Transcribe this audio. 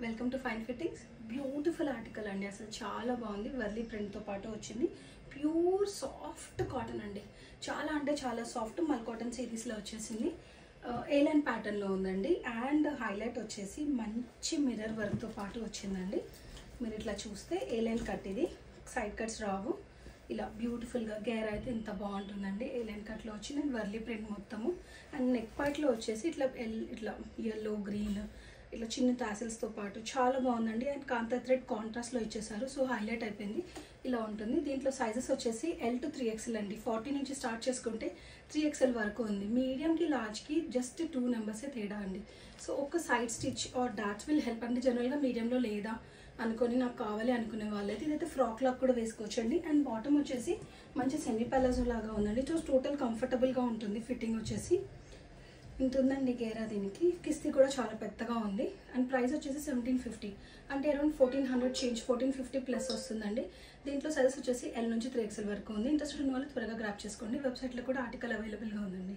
Welcome to fine fittings. Beautiful article అండి, అసలు చాలా బాగుంది. వర్లీ ప్రింట్తో పాటు వచ్చింది. ప్యూర్ సాఫ్ట్ కాటన్ అండి, చాలా అంటే చాలా సాఫ్ట్. మల్ కాటన్ సిరీస్లో వచ్చేసింది. ఏలైన్ ప్యాటర్న్లో ఉందండి. అండ్ హైలైట్ వచ్చేసి మంచి మిర్రర్ వర్క్తో పాటు వచ్చిందండి. మీరు ఇట్లా చూస్తే ఏలైన్ కట్, ఇది సైడ్ కట్స్ రావు. ఇలా బ్యూటిఫుల్గా గేర్ అయితే ఇంత బాగుంటుందండి. ఏలైన్ కట్లో వచ్చింది. వర్లీ ప్రింట్ మొత్తము. అండ్ నెక్ పార్ట్లో వచ్చేసి ఇట్లా ఎల్లో గ్రీన్ ఇట్లా చిన్న టాసిల్స్తో పాటు చాలా బాగుందండి. అండ్ కాంతా థ్రెడ్ కాంట్రాస్ట్లో ఇచ్చేసారు, సో హైలైట్ అయిపోయింది. ఇలా ఉంటుంది. దీంట్లో సైజెస్ వచ్చేసి L to 3XL అండి. 40 నుంచి స్టార్ట్ చేసుకుంటే 3XL వరకు ఉంది. మీడియంకి లార్జ్కి జస్ట్ 2 నెంబర్సే తేడా అండి. సో ఒక side stitch or dots will help అండి. జనరల్గా మీడియంలో లేదా అనుకొని నాకు కావాలి అనుకునే వాళ్ళైతే ఇదైతే ఫ్రాక్ లాగా కూడా వేసుకోవచ్చండి. అండ్ బాటమ్ వచ్చేసి మంచి సెమీ ప్యాలజో లాగా ఉందండి. సో టోటల్ కంఫర్టబుల్గా ఉంటుంది. ఫిట్టింగ్ వచ్చేసి ఉంటుందండి. గేరా దీనికి కిస్తీ కూడా చాలా పెద్దగా ఉంది. అండ్ ప్రైస్ వచ్చేసి 1750, అంటే అరౌండ్ 1400 చేంజ్, 1450 ప్లస్ వస్తుందండి. దీంట్లో సైజెస్ వచ్చేసి L నుంచి 3XL వరకు ఉంది. ఇంట్రెస్టెడ్ ఉన్న వాళ్ళు త్వరగా గ్రాప్ చేసుకోండి. వెబ్సైట్లో కూడా ఆర్టికల్ అవైలబుల్గా ఉందండి.